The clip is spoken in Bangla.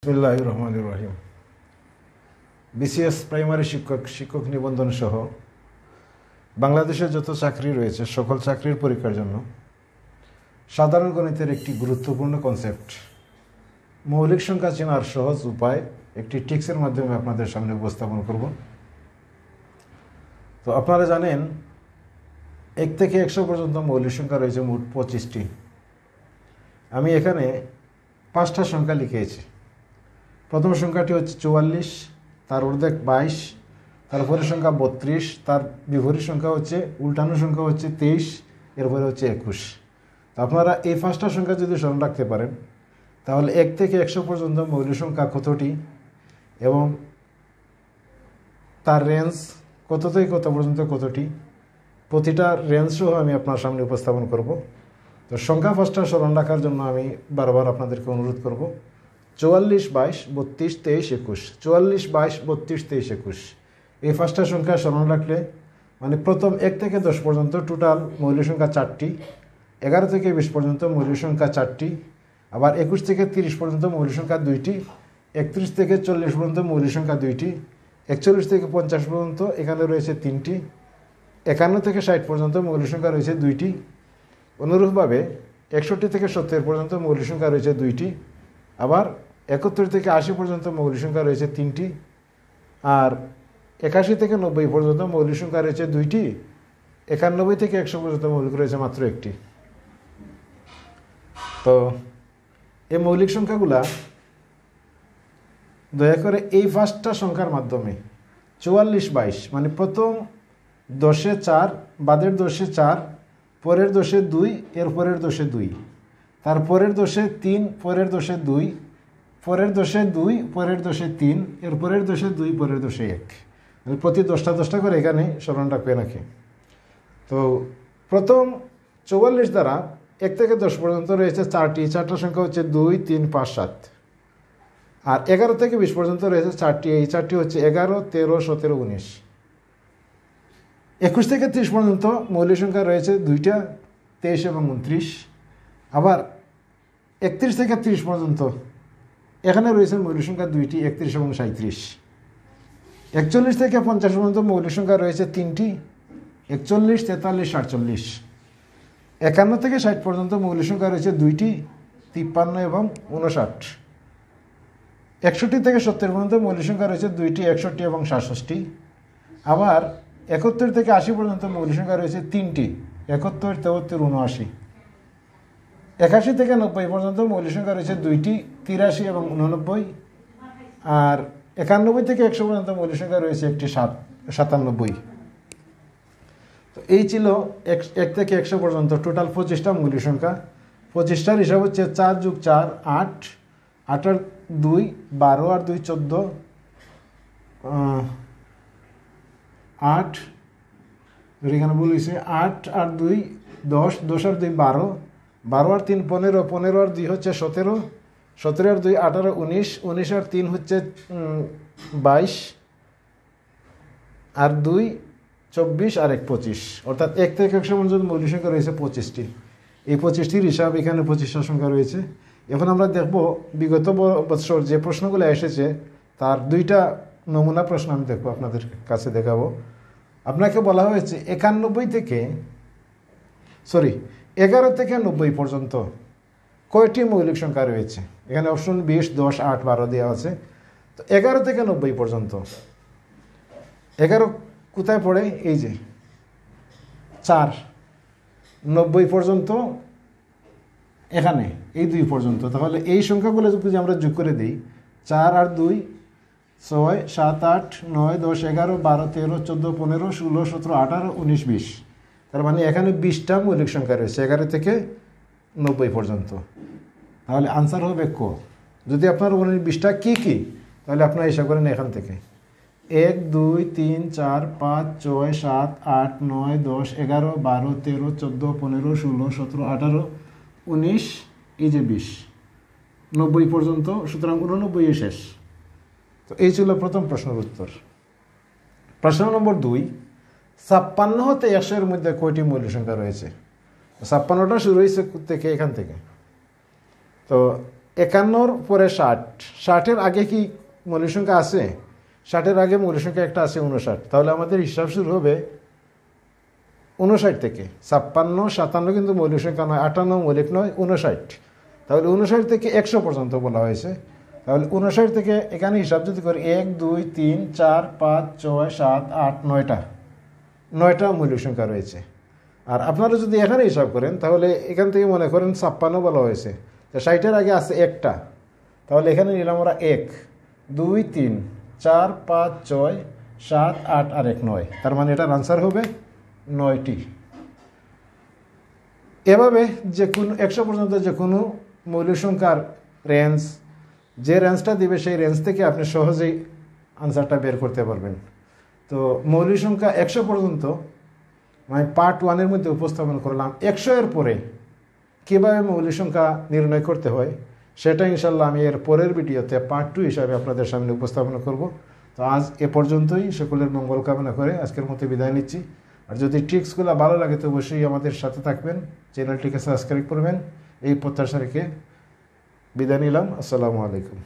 বিসমিল্লাহির রহমানির রহিম। বিসিএস প্রাইমারি শিক্ষক নিবন্ধন সহ বাংলাদেশের যত চাকরি রয়েছে সকল চাকরির পরীক্ষার জন্য সাধারণ গণিতের একটি গুরুত্বপূর্ণ কনসেপ্ট মৌলিক সংখ্যা চেনার সহজ উপায় একটি টিক্সের মাধ্যমে আপনাদের সামনে উপস্থাপন করব। তো আপনারা জানেন 1 থেকে 100 পর্যন্ত মৌলিক সংখ্যা রয়েছে মোট 25টি। আমি এখানে 5টা সংখ্যা লিখেছি। প্রথম সংখ্যাটি হচ্ছে 44, তার অর্ধেক 22, তারপরের সংখ্যা 32, তার বিপরীত সংখ্যা হচ্ছে উল্টানো সংখ্যা হচ্ছে 23, এরপরে হচ্ছে 21। তো আপনারা এই 5টা সংখ্যা যদি স্মরণ রাখতে পারেন তাহলে 1 থেকে 100 পর্যন্ত মৌলিক সংখ্যা কতটি এবং তার রেঞ্জ কত থেকে কত পর্যন্ত কতটি, প্রতিটা রেঞ্জ সহ আমি আপনার সামনে উপস্থাপন করব। তো সংখ্যা 5টা স্মরণ রাখার জন্য আমি বারবার আপনাদেরকে অনুরোধ করব। 44, 22, 32, 23, 21, 44, 22, 32, 23, 21 এই 5টা সংখ্যা স্মরণ রাখলে মানে প্রথম 1 থেকে 10 পর্যন্ত টোটাল মৌলিক সংখ্যা 4টি, 11 থেকে 20 পর্যন্ত মৌলিক সংখ্যা 4টি, আবার 21 থেকে 30 পর্যন্ত মৌলিক সংখ্যা 2টি, 31 থেকে 40 পর্যন্ত মৌলিক সংখ্যা 2টি, 41 থেকে 50 পর্যন্ত এখানে রয়েছে 3টি, 51 থেকে 60 পর্যন্ত মৌলিক সংখ্যা রয়েছে 2টি। অনুরূপভাবে 61 থেকে 70 পর্যন্ত মৌলিক সংখ্যা রয়েছে 2টি, আবার 71 থেকে 80 পর্যন্ত মৌলিক সংখ্যা রয়েছে 3টি, আর 81 থেকে 90 পর্যন্ত মৌলিক সংখ্যা রয়েছে 2টি, 91 থেকে 100 পর্যন্ত মৌলিক রয়েছে মাত্র 1টি। তো এই মৌলিক সংখ্যাগুলা দয়া করে এই 5টা সংখ্যার মাধ্যমে 44, 22 মানে প্রথম 10-এ 4, বাদের 10-এ 4, পরের 10-এ 2, এর পরের 10-এ 2, তার পরের 10-এ 3, পরের 10-এ 2, পরের 10-এ 2, পরের 10-এ 3, এর পরের 10-এ 2, পরের 10-এ 1 মানে প্রতি 10টা করে এখানে স্মরণ রাখবে নাকি। তো প্রথম 44 দ্বারা 1 থেকে 10 পর্যন্ত রয়েছে 4টি, 4টা সংখ্যা হচ্ছে 2, 3, 5, 7, আর 11 থেকে 20 পর্যন্ত রয়েছে 4টি, এই 4টি হচ্ছে 11, 13, 17, 19। 21 থেকে 30 পর্যন্ত মৌলিক সংখ্যা রয়েছে 2টা, 23 এবং 29। আবার 31 থেকে 30 পর্যন্ত এখানে রয়েছে মৌলিক সংখ্যা 2টি, 31 এবং 37। 41 থেকে 50 পর্যন্ত মৌলিক সংখ্যা রয়েছে 3টি, 41, 43, 47। 51 থেকে 60 পর্যন্ত মৌলিক সংখ্যা রয়েছে 2টি, 53 এবং 59। 61 থেকে 70 পর্যন্ত মৌলিক সংখ্যা রয়েছে 2টি, 61 এবং 67। আবার 71 থেকে 80 পর্যন্ত মৌলিক সংখ্যা রয়েছে 3টি, 71, 73, 79। 81 থেকে 90 পর্যন্ত মৌলিক সংখ্যা রয়েছে 2টি, 83 এবং 89। আর 91 থেকে 100 পর্যন্ত মৌলিক সংখ্যা রয়েছে একটি, 97। তো এই ছিল 1 থেকে 100 পর্যন্ত টোটাল 25টা মৌলিক সংখ্যা। 25টার হিসাব হচ্ছে 4 + 4 8, 8 আর 2 12, আর 2 14, 8 এখানে বলেছে 8 আর 2 10, 10 আর 2 12, 12 আর 3 15, 15 আর 2 হচ্ছে 17, 17 আর 2 18, 19, 19 আর 3 হচ্ছে 22, আর 2 24, আর 1 25। অর্থাৎ 1 থেকে 100 পর্যন্ত মৌলিক সংখ্যা রয়েছে 25টি। এই 25টির হিসাব এখানে 25টা সংখ্যা রয়েছে। এখন আমরা দেখব বিগত বছর যে প্রশ্নগুলো এসেছে তার 2টা নমুনা প্রশ্ন আমি দেখব, আপনাদের কাছে দেখাবো। আপনাকে বলা হয়েছে 11 থেকে 90 পর্যন্ত কয়টি মৌলিক সংখ্যা রয়েছে। এখানে অপশন 20, 10, 8, 12 দেওয়া আছে। তো 11 থেকে 90 পর্যন্ত 11 কোথায় পড়ে, এই যে 4, 90 পর্যন্ত এখানে এই 2 পর্যন্ত। তাহলে এই সংখ্যাগুলো যদি আমরা যোগ করে দিই 4 আর 2 6, 7, 8, 9, 10, 11, 12, 13, 14, 15, 16, 17, 18, 19, 20। তার মানে এখানে 20টা মৌলিক সংখ্যা রয়েছে 11 থেকে 90 পর্যন্ত। তাহলে আনসার হবে ক। যদি আপনার 20টা কী কী, তাহলে আপনারা হিসাব করেন এখান থেকে 1, 2, 3, 4, 5, 6, 7, 8, 9, 10, 11, 12, 13, 14, 15, 16, 17, 18, 19, এই যে 20, 90 পর্যন্ত। সুতরাং 89 শেষ। তো এই ছিল প্রথম প্রশ্নের উত্তর। প্রশ্ন নম্বর 2, 56 হতে 100 এর মধ্যে কয়টি মৌলিক সংখ্যা রয়েছে। 56টা শুরু হয়েছে থেকে এখান থেকে। তো 51 পরে 60, 60-এর আগে কি মৌলিক সংখ্যা আছে? 60-এর আগে মৌলিক সংখ্যা একটা আছে 59, তাহলে আমাদের হিসাব শুরু হবে 59 থেকে। 56, 57 কিন্তু মৌলিক সংখ্যা নয়, 58 মৌলিক নয়, 59। তাহলে 59 থেকে 100 পর্যন্ত বলা হয়েছে। তাহলে 59 থেকে এখানে হিসাব যদি করি 1 2 3 4 5 6 7 8 9টা মৌলিক সংখ্যা রয়েছে। আর আপনারা যদি এখানে হিসাব করেন তাহলে এখান থেকে মনে করেন 56 বলা হয়েছে, তো 60-এর আগে আছে একটা, তাহলে এখানে নিলাম আমরা 1 2 3 4 5 6 7 8 আর 1 9, তার মানে এটার আনসার হবে 9টি। এভাবে যে কোনো 100 পর্যন্ত যে কোনো মৌলিক সংখ্যার রেঞ্জ, যে রেঞ্জটা দিবে সেই রেঞ্জ থেকে আপনি সহজেই আনসারটা বের করতে পারবেন। তো মৌলিক সংখ্যা 100 পর্যন্ত আমি পার্ট 1-এর মধ্যে উপস্থাপন করলাম। 100-এর পরে কীভাবে মৌলিক সংখ্যা নির্ণয় করতে হয় সেটা ইনশাল্লাহ আমি এর পরের ভিডিওতে পার্ট 2 হিসাবে আপনাদের সামনে উপস্থাপন করব। তো আজ এ পর্যন্তই, সকলের মঙ্গল কামনা করে আজকের মতো বিদায় নিচ্ছি। আর যদি ট্রিক্সগুলো ভালো লাগে তো অবশ্যই আমাদের সাথে থাকবেন, চ্যানেলটিকে সাবস্ক্রাইব করবেন, এই প্রত্যাশা রেখে বিদায় নিলাম। আসসালামু আলাইকুম।